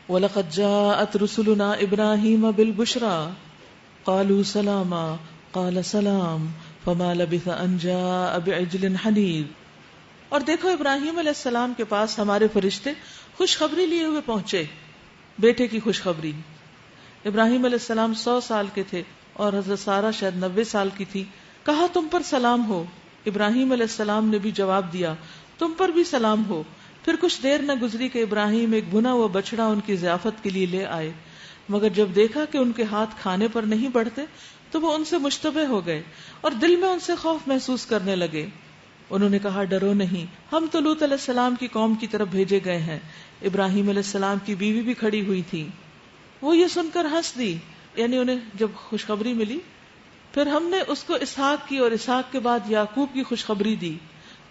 وَلَقَدْ جَاءَتْ رُسُلُنَا إِبْرَاهِيمَ بِالْبُشْرَى قَالُوا سَلَامًا قَالَ سَلَامٌ فَمَا لَبِثَ أَنْ جَاءَ بِعِجْلٍ حَنِيذٍ۔ اور دیکھو ابراہیم علیہ السلام کے پاس ہمارے فرشتے خوشخبری لیے ہوئے پہنچے، بیٹے کی خوشخبری۔ ابراہیم علیہ السلام 100 سال کے تھے اور حضرت سارہ شاید 90 سال کی تھی۔ کہا تم پر سلام ہو۔ ابراہیم علیہ السلام نے بھی جواب دیا تم پر بھی سلام ہو۔ پھر کچھ دیر نہ گزری کہ ابراہیم ایک بھنا ہوا بچڑا ان کی ضیافت کے لیے لے آئے، مگر جب دیکھا کہ ان کے ہاتھ کھانے پر نہیں بڑھتے تو وہ ان سے مشتبہ ہو گئے اور دل میں ان سے خوف محسوس کرنے لگے۔ انہوں نے کہا ڈرو نہیں، ہم تو لوط علیہ السلام کی قوم کی طرف بھیجے گئے ہیں۔ ابراہیم علیہ السلام کی بیوی بھی کھڑی ہوئی تھی، وہ یہ سن کر ہنس دی، یعنی انہیں جب خوشخبری ملی۔ پھر ہم نے اس کو اسحاق کی اور اسحاق کے بعد یعقوب کی خوشخبری دی۔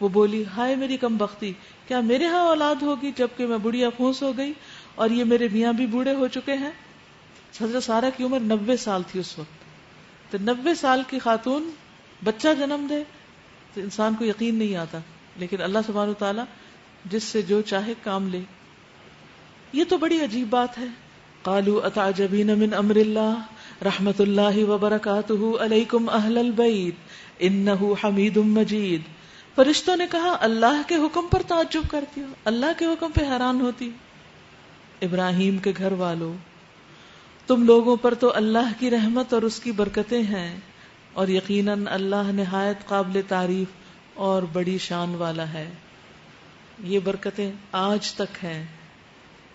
وہ بولی ہائے میری کم بختی، کیا میرے ہاں اولاد ہوگی جبکہ میں بڑھیا پھونس ہو گئی اور یہ میرے میاں بھی بوڑھے ہو چکے ہیں۔ حضرت سارہ کی عمر 90 سال تھی اس وقت، تو 90 سال کی خاتون بچہ جنم دے تو انسان کو یقین نہیں آتا، لیکن اللہ سبحانہ وتعالی جس سے جو چاہے کام لے۔ یہ تو بڑی عجیب بات ہے۔ قالوا اتعجبین من امر اللہ رحمت اللہ وبرکاتہ علیکم اہل البیت انہ حمید مجید۔ فرشتوں نے کہا اللہ کے حکم پر تعجب کرتی ہو، اللہ کے حکم پہ حیران ہوتی ہو۔ ابراہیم کے گھر والوں، تم لوگوں پر تو اللہ کی رحمت اور اس کی برکتیں ہیں، اور یقیناً اللہ نہایت قابل تعریف اور بڑی شان والا ہے۔ یہ برکتیں آج تک ہیں۔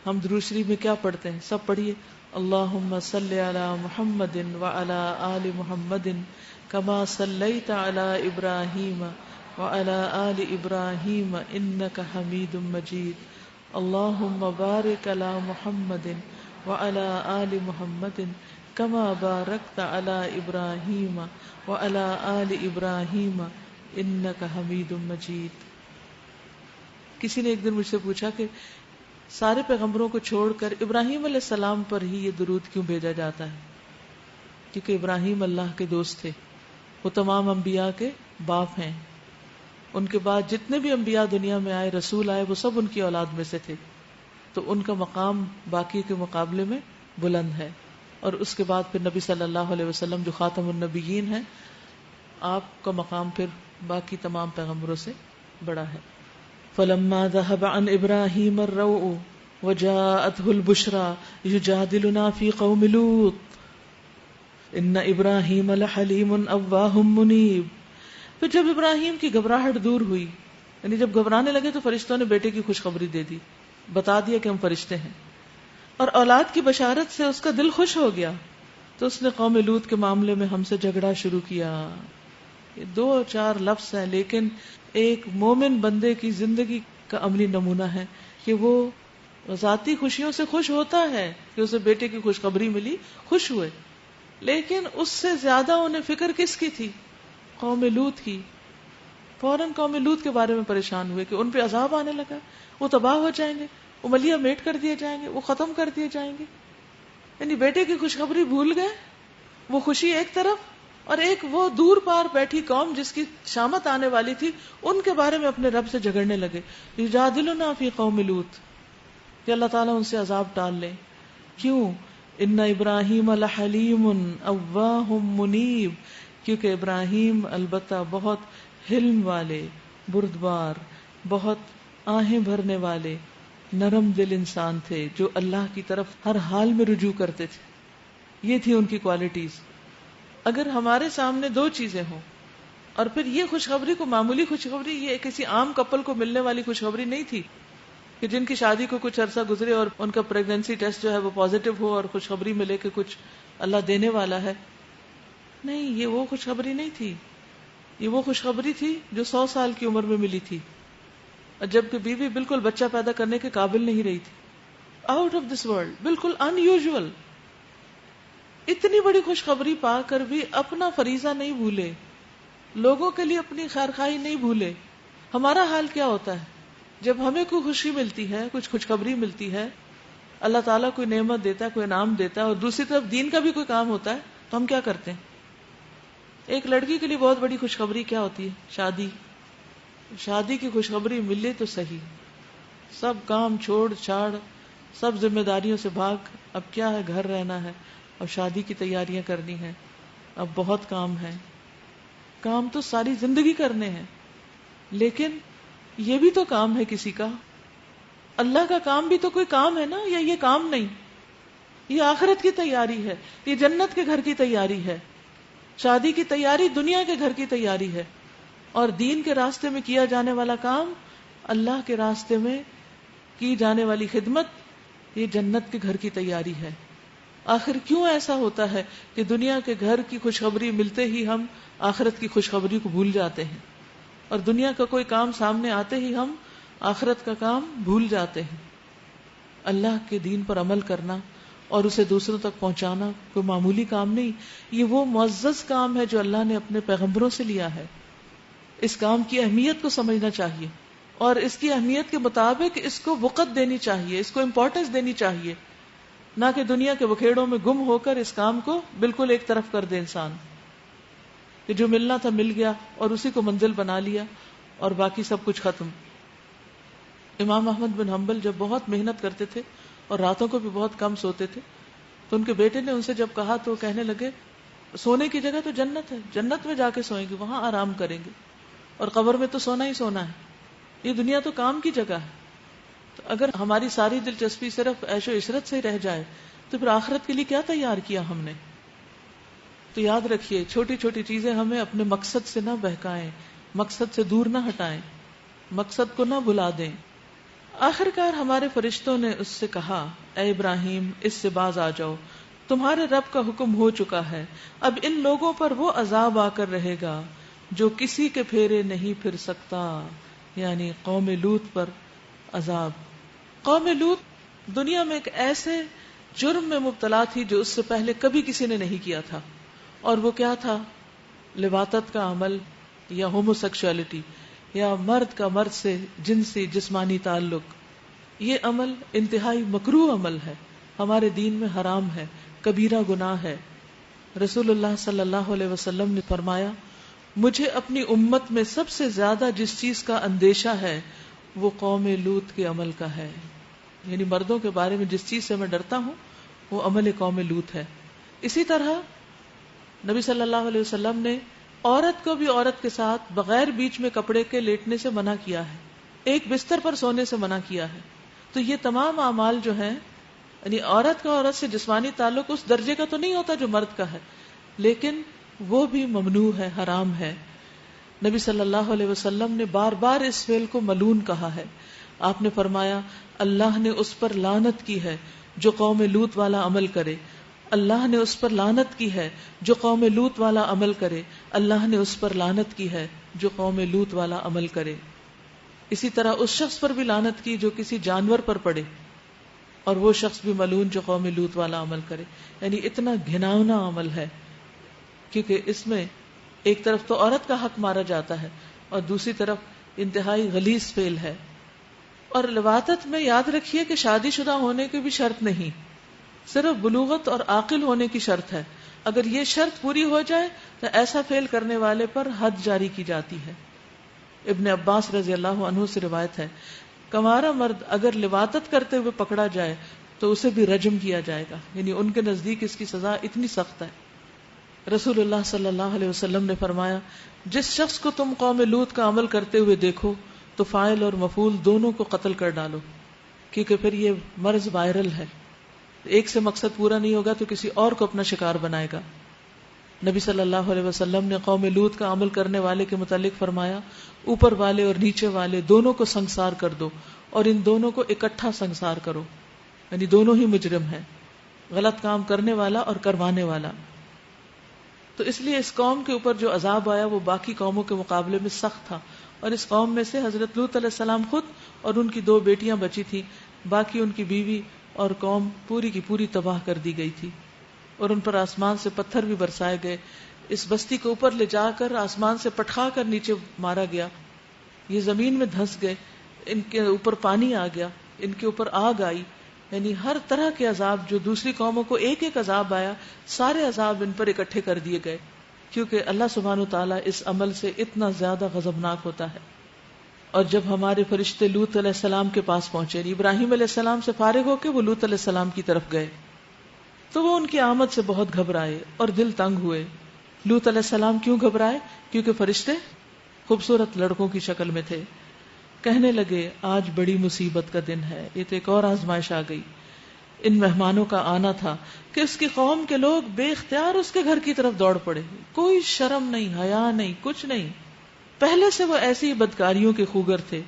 ہم درود شریف میں کیا پڑھتے ہیں؟ سب پڑھیے اللہم صلی علی محمد وعلی آل محمد کما صلیت علی ابراہیم وعلی آل ابراہیم انک حمید مجید اللہم بارک علی محمد وعلی آل محمد کما بارکت علی ابراہیم وعلی آل ابراہیم انک حمید مجید۔ کسی نے ایک دن مجھ سے پوچھا کہ سارے پیغمبروں کو چھوڑ کر ابراہیم علیہ السلام پر ہی یہ درود کیوں بھیجا جاتا ہے؟ کیونکہ ابراہیم اللہ کے دوست تھے، وہ تمام انبیاء کے باپ ہیں، ان کے بعد جتنے بھی انبیاء دنیا میں آئے، رسول آئے، وہ سب ان کی اولاد میں سے تھے، تو ان کا مقام باقی کے مقابلے میں بلند ہے۔ اور اس کے بعد پھر نبی صلی اللہ علیہ وسلم جو خاتم النبیین ہیں، آپ کا مقام پھر باقی تمام پیغمبروں سے بڑا ہے۔ فلما ذهب عن ابراہیم الروع وجاءته البشرى يجادلنا في قوم لوط ان ابراہیم لحلیم اواہ منیب۔ پھر جب ابراہیم کی گھبراہٹ دور ہوئی، یعنی جب گھبرانے لگے تو فرشتوں نے بیٹے کی خوشخبری دے دی، بتا دیا کہ ہم فرشتے ہیں، اور اولاد کی بشارت سے اس کا دل خوش ہو گیا، تو اس نے قوم لوط کے معاملے میں ہم سے جھگڑا شروع کیا۔ یہ 2-4 لفظ ہیں، لیکن ایک مومن بندے کی زندگی کا عملی نمونہ ہے کہ وہ ذاتی خوشیوں سے خوش ہوتا ہے کہ اسے بیٹے کی خوشخبری ملی، خوش ہوئے، لیکن اس سے زیادہ انہیں فکر کس کی تھی؟ قوم لوط کی۔ فوراً قوم لوط کے بارے میں پریشان ہوئے کہ ان پہ عذاب آنے لگا، وہ تباہ ہو جائیں گے، وہ ملیہ میٹ کر دیے جائیں گے، وہ ختم کر دیے جائیں گے۔ یعنی بیٹے کی خوشخبری بھول گئے، وہ خوشی ایک طرف، اور ایک وہ دور پار بیٹھی قوم جس کی شامت آنے والی تھی، ان کے بارے میں اپنے رب سے جھگڑنے لگے۔ یجادلنا فی قوم لوط، کہ اللہ تعالیٰ ان سے عذاب ٹال لے۔ کیوں؟ ان ابراہیم لحلیم اواہ منیب، کیونکہ ابراہیم البتہ بہت حلم والے، بردبار، بہت آہیں بھرنے والے، نرم دل انسان تھے جو اللہ کی طرف ہر حال میں رجوع کرتے تھے۔ یہ تھی ان کی کوالٹیز۔ اگر ہمارے سامنے 2 چیزیں ہوں، اور پھر یہ خوشخبری کو معمولی خوشخبری، یہ کسی عام کپل کو ملنے والی خوشخبری نہیں تھی کہ جن کی شادی کو کچھ عرصہ گزرے اور ان کا پریگننسی ٹیسٹ جو ہے وہ پازیٹیو ہو اور خوشخبری ملے کہ کچھ اللہ دینے والا ہے۔ نہیں، یہ وہ خوشخبری نہیں تھی، یہ وہ خوشخبری تھی جو 100 سال کی عمر میں ملی تھی، اور جبکہ بیوی بالکل بچہ پیدا کرنے کے قابل نہیں رہی تھی، آؤٹ آف دس ورلڈ، بالکل ان یوزول۔ اتنی بڑی خوشخبری پا کر بھی اپنا فریضہ نہیں بھولے، لوگوں کے لیے اپنی خیرخواہی نہیں بھولے۔ ہمارا حال کیا ہوتا ہے جب ہمیں کوئی خوشی ملتی ہے، کچھ خوشخبری ملتی ہے، اللہ تعالیٰ کوئی نعمت دیتا ہے، کوئی انعام دیتا ہے، اور دوسری طرف دین کا بھی کوئی کام ہوتا ہے، تو ہم کیا کرتے ہیں؟ ایک لڑکی کے لیے بہت بڑی خوشخبری کیا ہوتی ہے؟ شادی۔ شادی کی خوشخبری ملے تو صحیح، سب کام چھوڑ چھاڑ سب ذمہ داریوں سے بھاگ، اب کیا ہے، گھر رہنا ہے اور شادی کی تیاریاں کرنی ہے، اب بہت کام ہے. کام تو ساری زندگی کرنے ہیں، لیکن یہ بھی تو کام ہے کسی کا. اللہ کا کام بھی تو کوئی کام ہے نا، یا یہ کام نہیں؟ یہ آخرت کی تیاری ہے، یہ جنت کے گھر کی تیاری ہے. شادی کی تیاری دنیا کے گھر کی تیاری ہے، اور دین کے راستے میں کیا جانے والا کام، اللہ کے راستے میں کی جانے والی خدمت، یہ جنت کے گھر کی تیاری ہے. آخر کیوں ایسا ہوتا ہے کہ دنیا کے گھر کی خوشخبری ملتے ہی ہم آخرت کی خوشخبری کو بھول جاتے ہیں، اور دنیا کا کوئی کام سامنے آتے ہی ہم آخرت کا کام بھول جاتے ہیں؟ اللہ کے دین پر عمل کرنا اور اسے دوسروں تک پہنچانا کوئی معمولی کام نہیں، یہ وہ معزز کام ہے جو اللہ نے اپنے پیغمبروں سے لیا ہے. اس کام کی اہمیت کو سمجھنا چاہیے، اور اس کی اہمیت کے مطابق اس کو وقت دینی چاہیے، اس کو امپورٹنس دینی چاہیے، نہ کہ دنیا کے بکھیڑوں میں گم ہو کر اس کام کو بالکل ایک طرف کر دے انسان، کہ جو ملنا تھا مل گیا اور اسی کو منزل بنا لیا اور باقی سب کچھ ختم. امام احمد بن حنبل جب بہت محنت کرتے تھے اور راتوں کو بھی بہت کم سوتے تھے، تو ان کے بیٹے نے ان سے جب کہا تو کہنے لگے سونے کی جگہ تو جنت ہے، جنت میں جا کے سوئیں گے، وہاں آرام کریں گے، اور قبر میں تو سونا ہی سونا ہے، یہ دنیا تو کام کی جگہ ہے. تو اگر ہماری ساری دلچسپی صرف عیش و عشرت سے رہ جائے تو پھر آخرت کے لیے کیا تیار کیا ہم نے؟ تو یاد رکھیے، چھوٹی چھوٹی چیزیں ہمیں اپنے مقصد سے نہ بہکائیں، مقصد سے دور نہ ہٹائیں، مقصد کو نہ بھلا دیں. آخرکار ہمارے فرشتوں نے اس سے کہا، اے ابراہیم، اس سے باز آ جاؤ، تمہارے رب کا حکم ہو چکا ہے، اب ان لوگوں پر وہ عذاب آ کر رہے گا جو کسی کے پھیرے نہیں پھر سکتا. یعنی قوم لوط پر عذاب. قوم لوط دنیا میں ایک ایسے جرم میں مبتلا تھی جو اس سے پہلے کبھی کسی نے نہیں کیا تھا، اور وہ کیا تھا؟ لواطت کا عمل، یا ہومو سیکشوالٹی، یا مرد کا مرد سے جنسی جسمانی تعلق. یہ عمل انتہائی مکروہ عمل ہے، ہمارے دین میں حرام ہے، کبیرہ گناہ ہے. رسول اللہ صلی اللہ علیہ وسلم نے فرمایا، مجھے اپنی امت میں سب سے زیادہ جس چیز کا اندیشہ ہے وہ قوم لوط کے عمل کا ہے. یعنی مردوں کے بارے میں جس چیز سے میں ڈرتا ہوں وہ عمل قوم لوط ہے. اسی طرح نبی صلی اللہ علیہ وسلم نے عورت کو بھی عورت کے ساتھ بغیر بیچ میں کپڑے کے لیٹنے سے منع کیا ہے، ایک بستر پر سونے سے منع کیا ہے. تو یہ تمام اعمال جو ہیں، یعنی عورت کا عورت سے جسمانی تعلق اس درجے کا تو نہیں ہوتا جو مرد کا ہے، لیکن وہ بھی ممنوع ہے، حرام ہے. نبی صلی اللہ علیہ وسلم نے بار بار اس فعل کو ملعون کہا ہے. آپ نے فرمایا، اللہ نے اس پر لعنت کی ہے جو قوم لوط والا عمل کرے، اللہ نے اس پر لعنت کی ہے جو قوم لوط والا عمل کرے، اللہ نے اس پر لعنت کی ہے جو قوم لوط والا عمل کرے. اسی طرح اس شخص پر بھی لعنت کی جو کسی جانور پر پڑے، اور وہ شخص بھی ملعون جو قوم لوط والا عمل کرے. یعنی اتنا گھناؤنا عمل ہے، کیونکہ اس میں ایک طرف تو عورت کا حق مارا جاتا ہے اور دوسری طرف انتہائی غلیظ فعل ہے. اور لواطت میں یاد رکھیے کہ شادی شدہ ہونے کی بھی شرط نہیں، صرف بلوغت اور عاقل ہونے کی شرط ہے. اگر یہ شرط پوری ہو جائے تو ایسا فعل کرنے والے پر حد جاری کی جاتی ہے. ابن عباس رضی اللہ عنہ سے روایت ہے، کنوارا مرد اگر لواطت کرتے ہوئے پکڑا جائے تو اسے بھی رجم کیا جائے گا. یعنی ان کے نزدیک اس کی سزا اتنی سخت ہے. رسول اللہ صلی اللہ علیہ وسلم نے فرمایا، جس شخص کو تم قوم لوط کا عمل کرتے ہوئے دیکھو تو فاعل اور مفعول دونوں کو قتل کر ڈالو، کیونکہ پھر یہ مرض وائرل ہے، ایک سے مقصد پورا نہیں ہوگا تو کسی اور کو اپنا شکار بنائے گا. نبی صلی اللہ علیہ وسلم نے قوم لوط کا عمل کرنے والے کے متعلق فرمایا، اوپر والے اور نیچے والے دونوں کو سنگسار کر دو، اور ان دونوں کو اکٹھا سنگسار کرو. یعنی دونوں ہی مجرم ہیں، غلط کام کرنے والا اور کروانے والا. تو اس لیے اس قوم کے اوپر جو عذاب آیا وہ باقی قوموں کے مقابلے میں سخت تھا. اور اس قوم میں سے حضرت لوط علیہ السلام خود اور ان کی 2 بیٹیاں بچی تھی، باقی ان کی بیوی اور قوم پوری کی پوری تباہ کر دی گئی تھی، اور ان پر آسمان سے پتھر بھی برسائے گئے. اس بستی کو اوپر لے جا کر آسمان سے پٹخا کر نیچے مارا گیا، یہ زمین میں دھنس گئے، ان کے اوپر پانی آ گیا، ان کے اوپر آگ آئی. یعنی ہر طرح کے عذاب، جو دوسری قوموں کو ایک ایک عذاب آیا، سارے عذاب ان پر اکٹھے کر دیے گئے، کیونکہ اللہ سبحانہ وتعالیٰ اس عمل سے اتنا زیادہ غضبناک ہوتا ہے. اور جب ہمارے فرشتے لوط علیہ السلام کے پاس پہنچے، ابراہیم علیہ السلام سے فارغ ہو کے وہ لوط علیہ السلام کی طرف گئے، تو وہ ان کی آمد سے بہت گھبرائے اور دل تنگ ہوئے۔ لوط علیہ السلام کیوں گھبرائے؟ کیونکہ فرشتے خوبصورت لڑکوں کی شکل میں تھے۔ کہنے لگے آج بڑی مصیبت کا دن ہے، یہ تو ایک اور آزمائش آ گئی۔ ان مہمانوں کا آنا تھا کہ اس کی قوم کے لوگ بے اختیار اس کے گھر کی طرف دوڑ پڑے، کوئی شرم نہیں، حیا نہیں، کچھ نہیں۔ پہلے سے وہ ایسی بدکاریوں کے خوگر تھے۔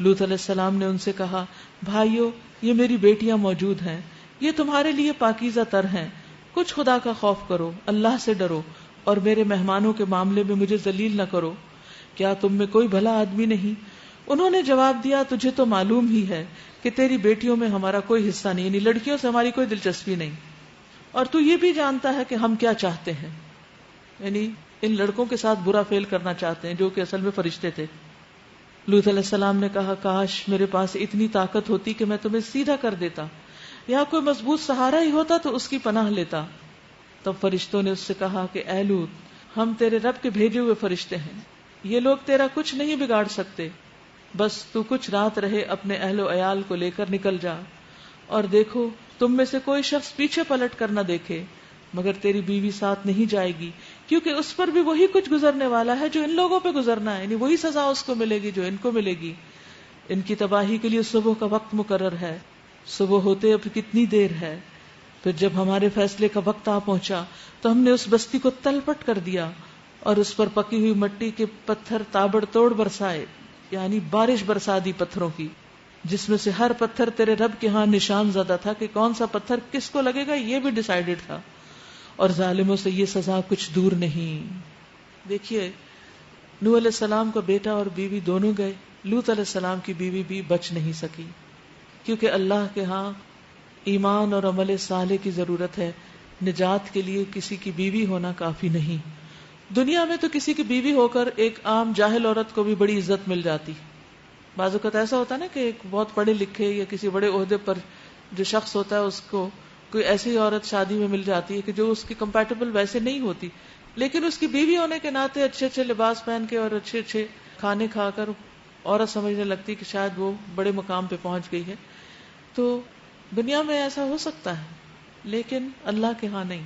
لوط علیہ السلام نے ان سے کہا، بھائیو، یہ میری بیٹیاں موجود ہیں، یہ تمہارے لیے پاکیزہ تر ہیں، کچھ خدا کا خوف کرو، اللہ سے ڈرو، اور میرے مہمانوں کے معاملے میں مجھے ذلیل نہ کرو۔ کیا تم میں کوئی بھلا آدمی نہیں؟ انہوں نے جواب دیا، تجھے تو معلوم ہی ہے کہ تیری بیٹیوں میں ہمارا کوئی حصہ نہیں، یعنی لڑکیوں سے ہماری کوئی دلچسپی نہیں، اور تو یہ بھی جانتا ہے کہ ہم کیا چاہتے ہیں، یعنی ان لڑکوں کے ساتھ برا فعل کرنا چاہتے ہیں جو کہ اصل میں فرشتے تھے۔ لوط علیہ السلام نے کہا، کاش میرے پاس اتنی طاقت ہوتی کہ میں تمہیں سیدھا کر دیتا، یا کوئی مضبوط سہارا ہی ہوتا تو اس کی پناہ لیتا۔ تب فرشتوں نے اس سے کہا کہ اے لوط، ہم تیرے رب کے بھیجے ہوئے فرشتے ہیں، یہ لوگ تیرا کچھ نہیں بگاڑ سکتے، بس تو کچھ رات رہے اپنے اہل و عیال کو لے کر نکل جا، اور دیکھو تم میں سے کوئی شخص پیچھے پلٹ کر نہ دیکھے، مگر تیری بیوی ساتھ نہیں جائے گی، کیونکہ اس پر بھی وہی کچھ گزرنے والا ہے جو ان لوگوں پہ گزرنا ہے، یعنی وہی سزا اس کو ملے گی جو ان کو ملے گی۔ ان کی تباہی کے لیے صبح کا وقت مقرر ہے، صبح ہوتے اب کتنی دیر ہے۔ پھر جب ہمارے فیصلے کا وقت آ پہنچا تو ہم نے اس بستی کو تلپٹ کر دیا اور اس پر پکی ہوئی مٹی کے پتھر تابڑ توڑ برسائے، یعنی بارش برسا دی پتھروں کی، جس میں سے ہر پتھر تیرے رب کے ہاں نشان زدہ تھا کہ کون سا پتھر کس کو لگے گا یہ بھی ڈیسائیڈڈ تھا، اور ظالموں سے یہ سزا کچھ دور نہیں۔ دیکھیے نوح علیہ السلام کا بیٹا اور بیوی دونوں گئے، لوط علیہ السلام کی بیوی بھی بچ نہیں سکی، کیونکہ اللہ کے ہاں ایمان اور عمل صالح کی ضرورت ہے، نجات کے لیے کسی کی بیوی ہونا کافی نہیں۔ دنیا میں تو کسی کی بیوی ہو کر ایک عام جاہل عورت کو بھی بڑی عزت مل جاتی، بعض اوقات ایسا ہوتا ہے نا کہ ایک بہت پڑھے لکھے یا کسی بڑے عہدے پر جو شخص ہوتا ہے اس کو کوئی ایسی عورت شادی میں مل جاتی ہے کہ جو اس کی کمپیٹیبل ویسے نہیں ہوتی، لیکن اس کی بیوی ہونے کے ناطے اچھے اچھے لباس پہن کے اور اچھے اچھے کھانے کھا کر عورت سمجھنے لگتی کہ شاید وہ بڑے مقام پہ پہنچ گئی ہے۔ تو دنیا میں ایسا ہو سکتا ہے، لیکن اللہ کے ہاں نہیں۔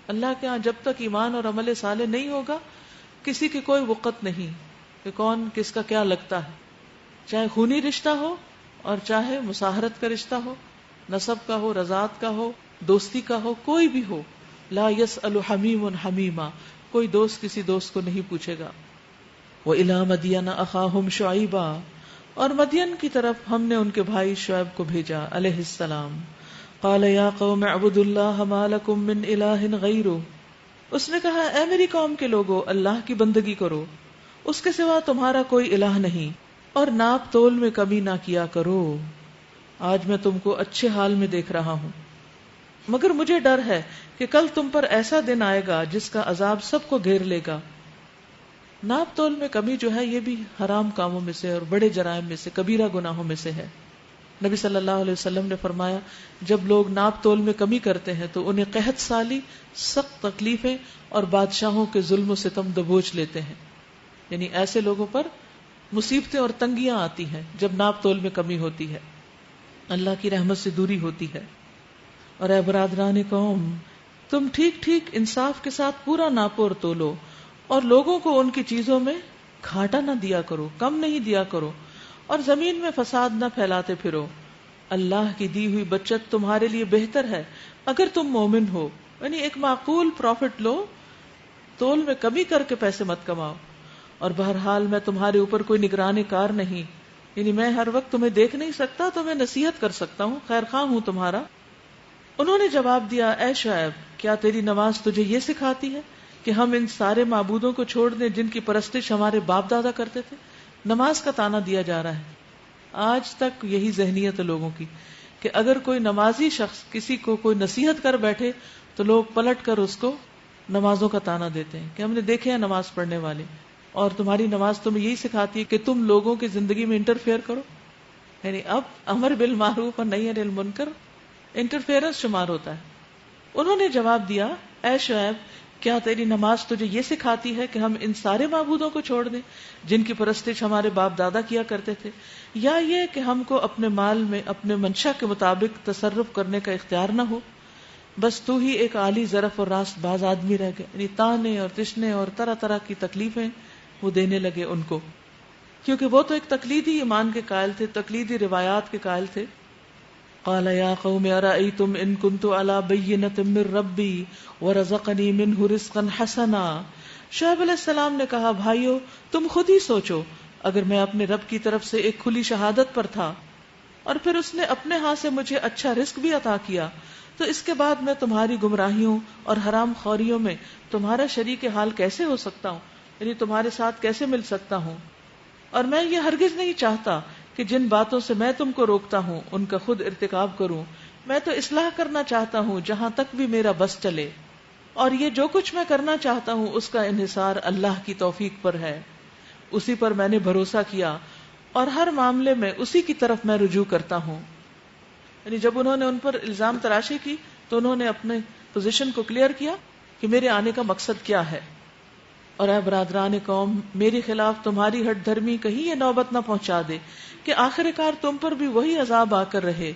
اللہ کے ہاں جب تک ایمان اور عمل صالح نہیں ہوگا کسی کی کوئی وقت نہیں کہ کون کس کا کیا لگتا ہے، چاہے خونی رشتہ ہو اور چاہے مساہرت کا رشتہ ہو، نسب کا ہو، رضاعت کا ہو، دوستی کا ہو، کوئی بھی ہو۔ لا يسأل حمیم حمیما، کوئی دوست کسی دوست کو نہیں پوچھے گا۔ وَإِلَىٰ مَدْيَنَ أَخَاهُمْ شُعَيْبًا، اور مدین کی طرف ہم نے ان کے بھائی شعیب کو بھیجا علیہ السلام۔ قال یا قوم اعبدوا اللہ ما لکم من الہ غیرہ، اس نے کہا اے میری قوم کے لوگو، اللہ کی بندگی کرو، اس کے سوا تمہارا کوئی الہ نہیں، اور ناپ تول میں کمی نہ کیا کرو۔ آج میں تم کو اچھے حال میں دیکھ رہا ہوں، مگر مجھے ڈر ہے کہ کل تم پر ایسا دن آئے گا جس کا عذاب سب کو گھیر لے گا۔ ناپ تول میں کمی جو ہے یہ بھی حرام کاموں میں سے اور بڑے جرائم میں سے، کبیرہ گناہوں میں سے ہے۔ نبی صلی اللہ علیہ وسلم نے فرمایا جب لوگ ناپ تول میں کمی کرتے ہیں تو انہیں قحط سالی، سخت تکلیفیں اور بادشاہوں کے ظلم و ستم دبوچ لیتے ہیں، یعنی ایسے لوگوں پر مصیبتیں اور تنگیاں آتی ہیں جب ناپ تول میں کمی ہوتی ہے، اللہ کی رحمت سے دوری ہوتی ہے۔ اور اے برادران قوم، تم ٹھیک ٹھیک انصاف کے ساتھ پورا ناپو اور تولو، اور لوگوں کو ان کی چیزوں میں گھاٹا نہ دیا کرو، کم نہیں دیا کرو، اور زمین میں فساد نہ پھیلاتے پھرو۔ اللہ کی دی ہوئی بچت تمہارے لیے بہتر ہے اگر تم مومن ہو، یعنی ایک معقول پروفٹ لو، تول میں کمی کر کے پیسے مت کماؤ۔ اور بہرحال میں تمہارے اوپر کوئی نگران کار نہیں، یعنی میں ہر وقت تمہیں دیکھ نہیں سکتا تو میں نصیحت کر سکتا ہوں، خیر خواہ ہوں تمہارا۔ انہوں نے جواب دیا اے شعیب، کیا تیری نماز تجھے یہ سکھاتی ہے کہ ہم ان سارے معبودوں کو چھوڑ دیں جن کی پرستش ہمارے باپ دادا کرتے تھے؟ نماز کا تانا دیا جا رہا ہے۔ آج تک یہی ذہنیت ہے لوگوں کی کہ اگر کوئی نمازی شخص کسی کو کوئی نصیحت کر بیٹھے تو لوگ پلٹ کر اس کو نمازوں کا تانا دیتے ہیں کہ ہم نے دیکھے ہیں نماز پڑھنے والے، اور تمہاری نماز تمہیں یہی سکھاتی ہے کہ تم لوگوں کی زندگی میں انٹرفیئر کرو، یعنی اب امر بالمعروف اور نہی عن المنکر انٹرفیئرنس شمار ہوتا ہے۔ انہوں نے جواب دیا اے شعیب، کیا تیری نماز تجھے یہ سکھاتی ہے کہ ہم ان سارے معبودوں کو چھوڑ دیں جن کی پرستش ہمارے باپ دادا کیا کرتے تھے، یا یہ کہ ہم کو اپنے مال میں اپنے منشا کے مطابق تصرف کرنے کا اختیار نہ ہو؟ بس تو ہی ایک عالی ظرف اور راست باز آدمی رہ گئے. یعنی تانے اور تشنے اور طرح طرح کی تکلیفیں وہ دینے لگے ان کو، کیونکہ وہ تو ایک تقلیدی ایمان کے قائل تھے، تقلیدی روایات کے قائل تھے. قال یا قوم ارأیتم ان کنت علی بینۃ من ربی ورزقنی منہ رزقا حسنا. شعیب علیہ السلام نے کہا، بھائیو تم خود ہی سوچو، اگر میں اپنے رب کی طرف سے ایک کھلی شہادت پر تھا اور پھر اس نے اپنے ہاتھ سے مجھے اچھا رزق بھی عطا کیا، تو اس کے بعد میں تمہاری گمراہیوں اور حرام خوریوں میں تمہارا شریک حال کیسے ہو سکتا ہوں؟ یعنی تمہارے ساتھ کیسے مل سکتا ہوں؟ اور میں یہ ہرگز نہیں چاہتا کہ جن باتوں سے میں تم کو روکتا ہوں ان کا خود ارتکاب کروں. میں تو اصلاح کرنا چاہتا ہوں جہاں تک بھی میرا بس چلے، اور یہ جو کچھ میں کرنا چاہتا ہوں اس کا انحصار اللہ کی توفیق پر ہے. اسی پر میں نے بھروسہ کیا اور ہر معاملے میں اسی کی طرف میں رجوع کرتا ہوں. یعنی جب انہوں نے ان پر الزام تراشی کی تو انہوں نے اپنے پوزیشن کو کلیئر کیا کہ میرے آنے کا مقصد کیا ہے. اور اے برادران قوم، میرے خلاف تمہاری ہٹ دھرمی کہیں یہ نوبت نہ پہنچا دے کہ آخر کار تم پر بھی وہی عذاب آ کر رہے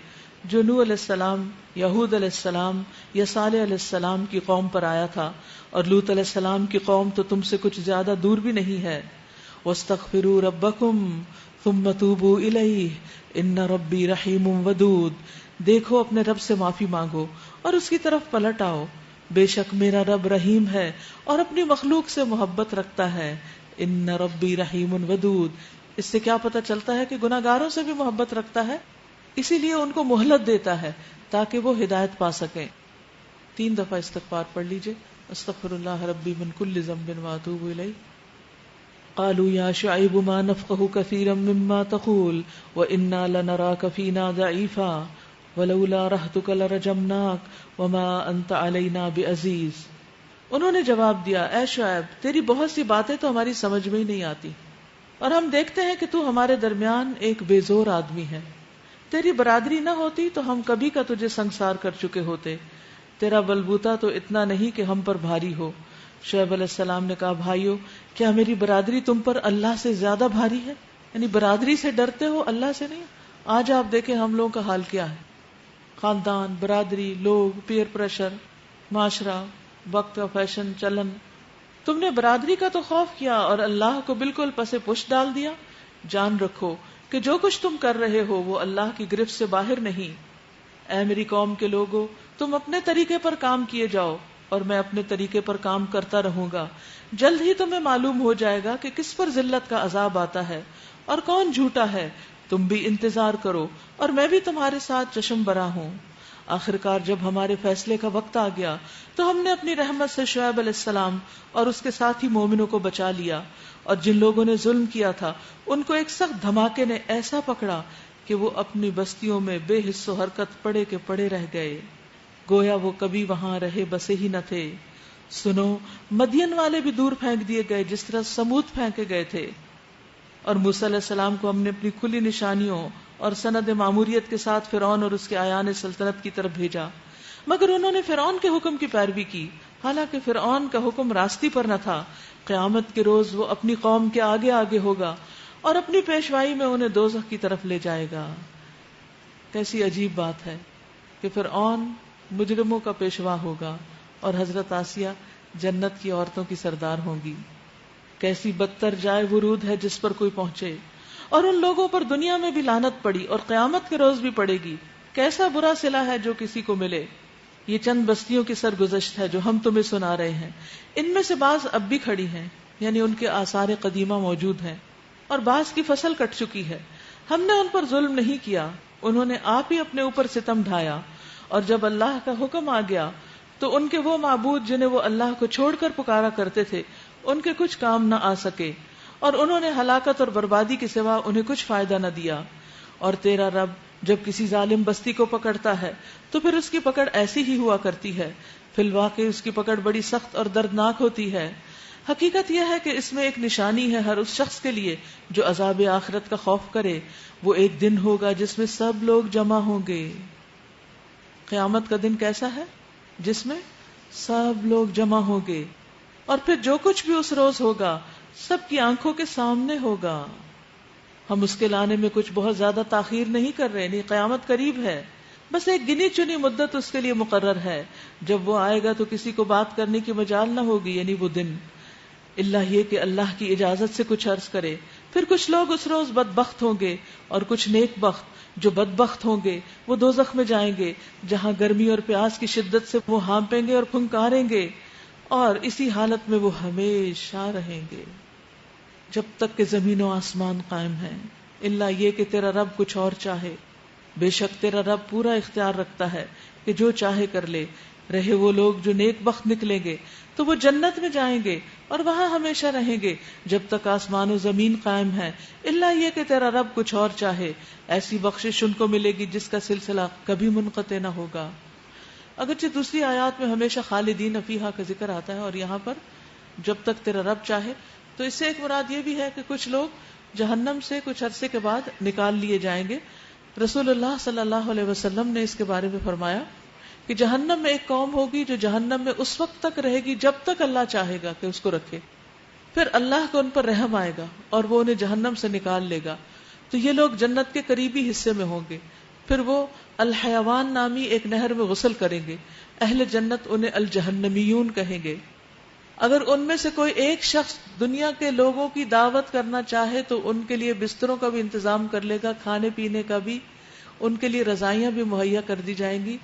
جو نوح علیہ السلام، یا ہود علیہ السلام یا صالح علیہ السلام کی قوم پر آیا تھا. اور لوط علیہ السلام کی قوم تو تم سے کچھ زیادہ دور بھی نہیں ہے. وَاسْتَغْفِرُوا رَبَّكُمْ ثُمَّ تُوبُوا إِلَيْهِ إِنَّ رَبِّي رَحِيمٌ وَدُودٌ. دیکھو اپنے رب سے معافی مانگو اور اس کی طرف پلٹ آؤ، بے شک میرا رب رحیم ہے اور اپنی مخلوق سے محبت رکھتا ہے. ان ربی رحیم ودود. اس سے کیا پتہ چلتا ہے کہ گناہگاروں سے بھی محبت رکھتا ہے، اسی لیے ان کو مہلت دیتا ہے تاکہ وہ ہدایت پا سکیں. 3 دفعہ استغفار پڑھ لیجئے. استغفر اللہ ربی من کل ذنب واتوب الیہ. قالوا یا شعیب ما نفقه كثيرا مما تقول وإنا لنراك فينا ضعيفا ولولا رهتك لرجمناك وما انت علینا بعزیز. انہوں نے جواب دیا، اے شعیب تیری بہت سی باتیں تو ہماری سمجھ میں ہی نہیں آتی، اور ہم دیکھتے ہیں کہ تو ہمارے درمیان ایک بے زور آدمی ہے. تیری برادری نہ ہوتی تو ہم کبھی کا تجھے سنگسار کر چکے ہوتے. تیرا بلبوتا تو اتنا نہیں کہ ہم پر بھاری ہو. شعیب علیہ السلام نے کہا، بھائیو کیا میری برادری تم پر اللہ سے زیادہ بھاری ہے؟ یعنی برادری سے ڈرتے ہو، اللہ سے نہیں. آج آپ دیکھیں ہم لوگوں کا حال کیا ہے، خاندان، برادری، لوگ، پیئر پریشر، معاشرہ، وقت کا فیشن، چلن. تم نے برادری کا تو خوف کیا اور اللہ کو بالکل پس پش ڈال دیا. جان رکھو کہ جو کچھ تم کر رہے ہو وہ اللہ کی گرفت سے باہر نہیں. اے میری قوم کے لوگو، تم اپنے طریقے پر کام کیے جاؤ اور میں اپنے طریقے پر کام کرتا رہوں گا. جلد ہی تمہیں معلوم ہو جائے گا کہ کس پر ذلت کا عذاب آتا ہے اور کون جھوٹا ہے. تم بھی انتظار کرو اور میں بھی تمہارے ساتھ چشم برا ہوں. آخرکار جب ہمارے فیصلے کا وقت آ گیا تو ہم نے اپنی رحمت سے شعیب علیہ السلام اور اس کے ساتھی مومنوں کو بچا لیا، اور جن لوگوں نے ظلم کیا تھا ان کو ایک سخت دھماکے نے ایسا پکڑا کہ وہ اپنی بستیوں میں بے حس و حرکت پڑے کے پڑے رہ گئے، گویا وہ کبھی وہاں رہے بسے ہی نہ تھے. سنو، مدین والے بھی دور پھینک دیے گئے جس طرح سمود پھینکے گئے تھے. اور موسیٰ علیہ السلام کو ہم نے اپنی کھلی نشانیوں اور سند معموریت کے ساتھ فرعون اور اس کے اعیان سلطنت کی طرف بھیجا، مگر انہوں نے فرعون کے حکم کی پیروی کی، حالانکہ فرعون کا حکم راستی پر نہ تھا. قیامت کے روز وہ اپنی قوم کے آگے آگے ہوگا اور اپنی پیشوائی میں انہیں دوزخ کی طرف لے جائے گا. کیسی عجیب بات ہے کہ فرعون مجرموں کا پیشوا ہوگا اور حضرت آسیہ جنت کی عورتوں کی سردار ہوں گی. کیسی بدتر جائے ورود ہے جس پر کوئی پہنچے. اور ان لوگوں پر دنیا میں بھی لعنت پڑی اور قیامت کے روز بھی پڑے گی. کیسا برا صلہ ہے جو کسی کو ملے. یہ چند بستیوں کی سرگزشت ہے جو ہم تمہیں سنا رہے ہیں. ان میں سے بعض اب بھی کھڑی ہیں، یعنی ان کے آثار قدیمہ موجود ہیں، اور بعض کی فصل کٹ چکی ہے. ہم نے ان پر ظلم نہیں کیا، انہوں نے آپ ہی اپنے اوپر ستم ڈھایا. اور جب اللہ کا حکم آ گیا تو ان کے وہ معبود جنہیں وہ اللہ کو چھوڑ کر پکارا کرتے تھے ان کے کچھ کام نہ آ سکے، اور انہوں نے ہلاکت اور بربادی کے سوا انہیں کچھ فائدہ نہ دیا. اور تیرا رب جب کسی ظالم بستی کو پکڑتا ہے تو پھر اس کی پکڑ ایسی ہی ہوا کرتی ہے. فی الواقع اس کی پکڑ بڑی سخت اور دردناک ہوتی ہے. حقیقت یہ ہے کہ اس میں ایک نشانی ہے ہر اس شخص کے لیے جو عذاب آخرت کا خوف کرے. وہ ایک دن ہوگا جس میں سب لوگ جمع ہوں گے. قیامت کا دن کیسا ہے؟ جس میں سب لوگ جمع ہوں گے اور پھر جو کچھ بھی اس روز ہوگا سب کی آنکھوں کے سامنے ہوگا. ہم اس کے لانے میں کچھ بہت زیادہ تاخیر نہیں کر رہے، نہیں، قیامت قریب ہے، بس ایک گنی چنی مدت اس کے لیے مقرر ہے. جب وہ آئے گا تو کسی کو بات کرنے کی مجال نہ ہوگی، یعنی وہ دن، اللہ یہ کہ اللہ کی اجازت سے کچھ عرض کرے. پھر کچھ لوگ اس روز بدبخت ہوں گے اور کچھ نیک بخت. جو بدبخت ہوں گے وہ دوزخ میں جائیں گے جہاں گرمی اور پیاس کی شدت سے وہ ہانپیں گے اور پھنکاریں گے اور اسی حالت میں وہ ہمیشہ رہیں گے جب تک کہ زمین و آسمان قائم ہیں، الا یہ کہ تیرا رب کچھ اور چاہے. بے شک تیرا رب پورا اختیار رکھتا ہے کہ جو چاہے کر لے. رہے وہ لوگ جو نیک بخت نکلیں گے تو وہ جنت میں جائیں گے اور وہاں ہمیشہ رہیں گے جب تک آسمان و زمین قائم ہے، الا یہ کہ تیرا رب کچھ اور چاہے. ایسی بخشش ان کو ملے گی جس کا سلسلہ کبھی منقطع نہ ہوگا. اگرچہ دوسری آیات میں ہمیشہ خالدین فیہا کا ذکر آتا ہے اور یہاں پر جب تک تیرا رب چاہے، تو اس سے ایک مراد یہ بھی ہے کہ کچھ لوگ جہنم سے کچھ عرصے کے بعد نکال لیے جائیں گے. رسول اللہ صلی اللہ علیہ وسلم نے اس کے بارے میں فرمایا کہ جہنم میں ایک قوم ہوگی جو جہنم میں اس وقت تک رہے گی جب تک اللہ چاہے گا کہ اس کو رکھے. پھر اللہ کو ان پر رحم آئے گا اور وہ انہیں جہنم سے نکال لے گا. تو یہ لوگ جنت کے قریبی حصے میں ہوں گے. پھر وہ الحیوان نامی ایک نہر میں غسل کریں گے. اہل جنت انہیں الجہنمیون کہیں گے. اگر ان میں سے کوئی ایک شخص دنیا کے لوگوں کی دعوت کرنا چاہے تو ان کے لیے بستروں کا بھی انتظام کر لے گا، کھانے پینے کا بھی، ان کے لیے رضائیاں بھی مہیا کر دی جائیں گی.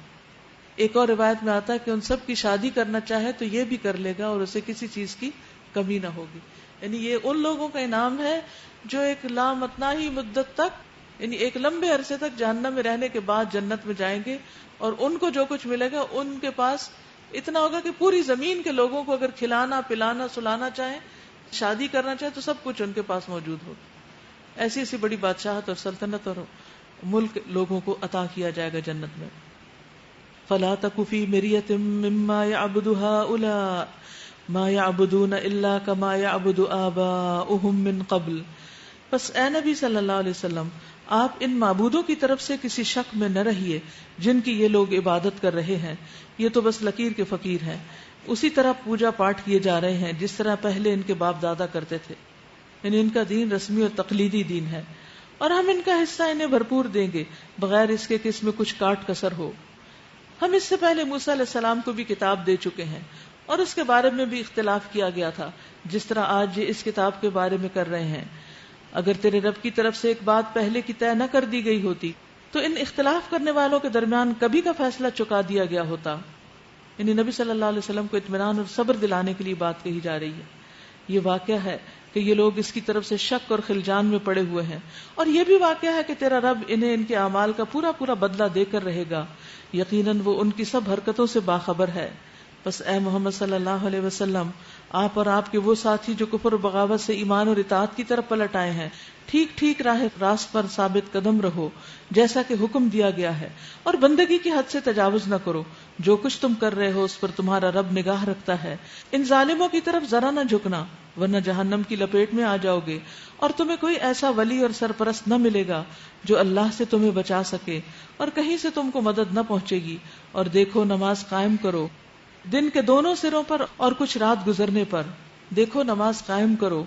ایک اور روایت میں آتا ہے کہ ان سب کی شادی کرنا چاہے تو یہ بھی کر لے گا اور اسے کسی چیز کی کمی نہ ہوگی. یعنی یہ ان لوگوں کا انعام ہے جو ایک لامتناہی مدت تک، یعنی ایک لمبے عرصے تک جہنم میں رہنے کے بعد جنت میں جائیں گے اور ان کو جو کچھ ملے گا ان کے پاس اتنا ہوگا کہ پوری زمین کے لوگوں کو اگر کھلانا پلانا سلانا چاہیں، شادی کرنا چاہیں تو سب کچھ ان کے پاس موجود ہوگا. ایسی ایسی بڑی بادشاہت اور سلطنت اور ملک لوگوں کو عطا کیا جائے گا جنت میں. فلا تک فی مریۃ مما یعبد ہؤلاء ما یعبدون الا کما یعبد آباؤہم من قبل. بس اے نبی صلی اللہ علیہ وسلم، آپ ان معبودوں کی طرف سے کسی شک میں نہ رہیے جن کی یہ لوگ عبادت کر رہے ہیں. یہ تو بس لکیر کے فقیر ہیں، اسی طرح پوجا پاٹ کیے جا رہے ہیں جس طرح پہلے ان کے باپ دادا کرتے تھے. یعنی ان کا دین رسمی اور تقلیدی دین ہے اور ہم ان کا حصہ انہیں بھرپور دیں گے بغیر اس کے کہ اس میں کچھ کاٹ کسر ہو. ہم اس سے پہلے موسیٰ علیہ السلام کو بھی کتاب دے چکے ہیں اور اس کے بارے میں بھی اختلاف کیا گیا تھا جس طرح آج یہ اس کتاب کے بارے میں کر رہے ہیں. اگر تیرے رب کی طرف سے ایک بات پہلے کی طے نہ کر دی گئی ہوتی تو ان اختلاف کرنے والوں کے درمیان کبھی کا فیصلہ چکا دیا گیا ہوتا. یعنی نبی صلی اللہ علیہ وسلم کو اطمینان اور صبر دلانے کے لیے بات کہی جا رہی ہے. یہ واقعہ ہے کہ یہ لوگ اس کی طرف سے شک اور خلجان میں پڑے ہوئے ہیں، اور یہ بھی واقعہ ہے کہ تیرا رب انہیں ان کے اعمال کا پورا پورا بدلہ دے کر رہے گا. یقیناً وہ ان کی سب حرکتوں سے باخبر ہے. بس اے محمد صلی اللہ علیہ وسلم، آپ اور آپ کے وہ ساتھی جو کفر و بغاوت سے ایمان اور اطاعت کی طرف پلٹ آئے ہیں، ٹھیک ٹھیک راہ راست پر ثابت قدم رہو جیسا کہ حکم دیا گیا ہے، اور بندگی کی حد سے تجاوز نہ کرو. جو کچھ تم کر رہے ہو اس پر تمہارا رب نگاہ رکھتا ہے. ان ظالموں کی طرف ذرا نہ جھکنا ورنہ جہنم کی لپیٹ میں آ جاؤ گے، اور تمہیں کوئی ایسا ولی اور سرپرست نہ ملے گا جو اللہ سے تمہیں بچا سکے اور کہیں سے تم کو مدد نہ پہنچے گی. اور دیکھو نماز قائم کرو دن کے دونوں سروں پر اور کچھ رات گزرنے پر. دیکھو نماز قائم کرو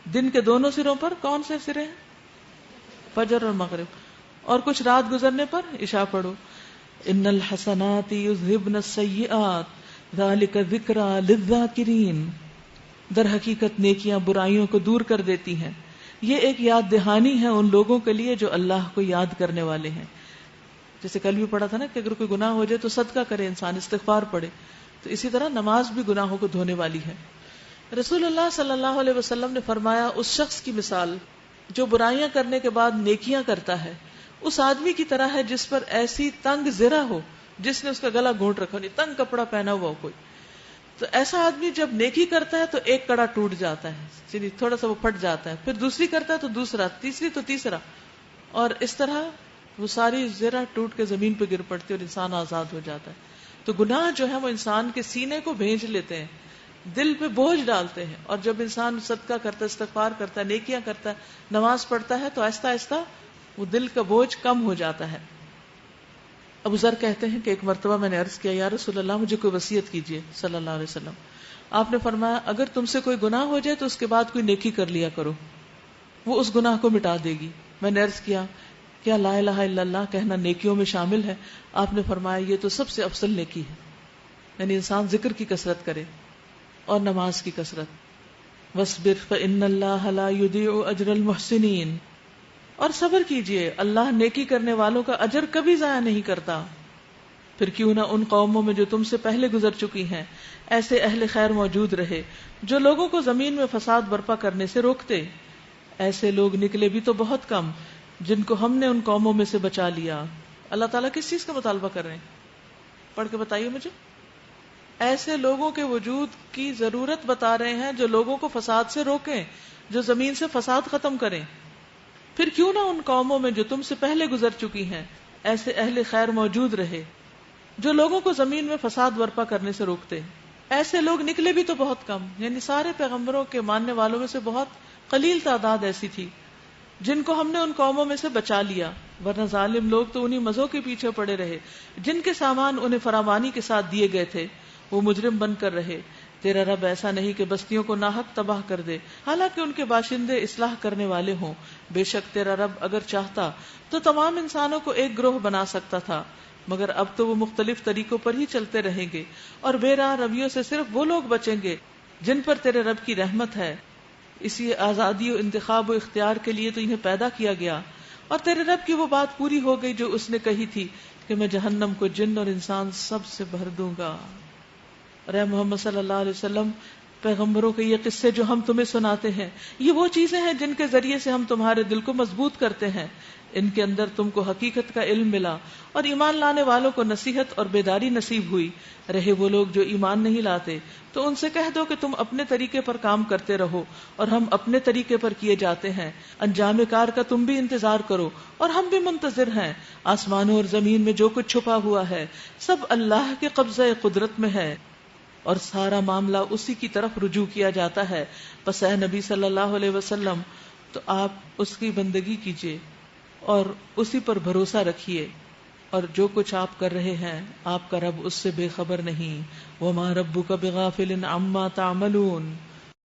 دن کے دونوں سروں پر. کون سے سرے ہیں؟ فجر اور مغرب. اور کچھ رات گزرنے پر عشاء پڑھو. ان الحسنات یذہبن السیئات ذالک ذکری للذاکرین. در حقیقت نیکیاں برائیوں کو دور کر دیتی ہیں، یہ ایک یاد دہانی ہے ان لوگوں کے لیے جو اللہ کو یاد کرنے والے ہیں. جیسے کل بھی پڑھا تھا نا کہ اگر کوئی گناہ ہو جائے تو صدقہ کرے انسان، استغفار پڑھے، تو اسی طرح نماز بھی گناہوں کو دھونے والی ہے. رسول اللہ صلی اللہ علیہ وسلم نے فرمایا اس شخص کی مثال جو برائیاں کرنے کے بعد نیکیاں کرتا ہے اس آدمی کی طرح ہے جس پر ایسی تنگ زرہ ہو جس نے اس کا گلا گھونٹ رکھا، نہیں تنگ کپڑا پہنا ہوا ہو کوئی. تو ایسا آدمی جب نیکی کرتا ہے تو ایک کڑا ٹوٹ جاتا ہے، یعنی تھوڑا سا وہ پھٹ جاتا ہے، پھر دوسری کرتا ہے تو دوسرا، تیسری تو تیسرا، اور اس طرح وہ ساری زرہ ٹوٹ کے زمین پہ گر پڑتی ہے اور انسان آزاد ہو جاتا ہے. تو گناہ جو ہے وہ انسان کے سینے کو بھینج لیتے ہیں، دل پہ بوجھ ڈالتے ہیں، اور جب انسان صدقہ کرتا ہے، استغفار کرتا ہے، نیکیاں کرتا ہے، نماز پڑھتا ہے تو آہستہ آہستہ وہ دل کا بوجھ کم ہو جاتا ہے. ابو ذر کہتے ہیں کہ ایک مرتبہ میں نے عرض کیا یا رسول اللہ مجھے کوئی وصیت کیجیے صلی اللہ علیہ وسلم. آپ نے فرمایا اگر تم سے کوئی گناہ ہو جائے تو اس کے بعد کوئی نیکی کر لیا کرو، وہ اس گناہ کو مٹا دے گی. میں نے عرض کیا کیا لا الہ الا اللہ کہنا نیکیوں میں شامل ہے؟ آپ نے فرمایا یہ تو سب سے افضل نیکی ہے، یعنی انسان ذکر کی کثرت کرے اور نماز کی کثرت. وَاصْبِرْ فَإِنَّ اللَّهَ لَا يُضِيعُ أَجْرَ الْمُحْسِنِينَ، اور صبر کیجئے، اللہ نیکی کرنے والوں کا اجر کبھی ضائع نہیں کرتا. پھر کیوں نہ ان قوموں میں جو تم سے پہلے گزر چکی ہیں ایسے اہل خیر موجود رہے جو لوگوں کو زمین میں فساد برپا کرنے سے روکتے. ایسے لوگ نکلے بھی تو بہت کم جن کو ہم نے ان قوموں میں سے بچا لیا. اللہ تعالیٰ کس چیز کا مطالبہ کر رہے ہیں؟ پڑھ کے بتائیے مجھے. ایسے لوگوں کے وجود کی ضرورت بتا رہے ہیں جو لوگوں کو فساد سے روکیں، جو زمین سے فساد ختم کریں. پھر کیوں نہ ان قوموں میں جو تم سے پہلے گزر چکی ہیں ایسے اہل خیر موجود رہے جو لوگوں کو زمین میں فساد برپا کرنے سے روکتے. ایسے لوگ نکلے بھی تو بہت کم، یعنی سارے پیغمبروں کے ماننے والوں میں سے بہت قلیل تعداد ایسی تھی جن کو ہم نے ان قوموں میں سے بچا لیا، ورنہ ظالم لوگ تو انہی مزوں کے پیچھے پڑے رہے جن کے سامان انہیں فراوانی کے ساتھ دیے گئے تھے، وہ مجرم بن کر رہے. تیرا رب ایسا نہیں کہ بستیوں کو ناحق تباہ کر دے حالانکہ ان کے باشندے اصلاح کرنے والے ہوں. بے شک تیرا رب اگر چاہتا تو تمام انسانوں کو ایک گروہ بنا سکتا تھا، مگر اب تو وہ مختلف طریقوں پر ہی چلتے رہیں گے اور بے راہ رویوں سے صرف وہ لوگ بچیں گے جن پر تیرے رب کی رحمت ہے. اسی آزادی و انتخاب و اختیار کے لیے تو انہیں پیدا کیا گیا، اور تیرے رب کی وہ بات پوری ہو گئی جو اس نے کہی تھی کہ میں جہنم کو جن اور انسان سب سے بھر دوں گا. اے محمد صلی اللہ علیہ وسلم، پیغمبروں کے یہ قصے جو ہم تمہیں سناتے ہیں یہ وہ چیزیں ہیں جن کے ذریعے سے ہم تمہارے دل کو مضبوط کرتے ہیں. ان کے اندر تم کو حقیقت کا علم ملا اور ایمان لانے والوں کو نصیحت اور بیداری نصیب ہوئی. رہے وہ لوگ جو ایمان نہیں لاتے تو ان سے کہہ دو کہ تم اپنے طریقے پر کام کرتے رہو اور ہم اپنے طریقے پر کیے جاتے ہیں. انجام کار کا تم بھی انتظار کرو اور ہم بھی منتظر ہیں. آسمانوں اور زمین میں جو کچھ چھپا ہوا ہے سب اللہ کے قبضہ قدرت میں ہے اور سارا معاملہ اسی کی طرف رجوع کیا جاتا ہے. پس اے نبی صلی اللہ علیہ وسلم تو آپ اس کی بندگی کیجیے اور اسی پر بھروسہ رکھیے، اور جو کچھ آپ کر رہے ہیں آپ کا رب اس سے بے خبر نہیں. وما ربک بغافل عما تعملون،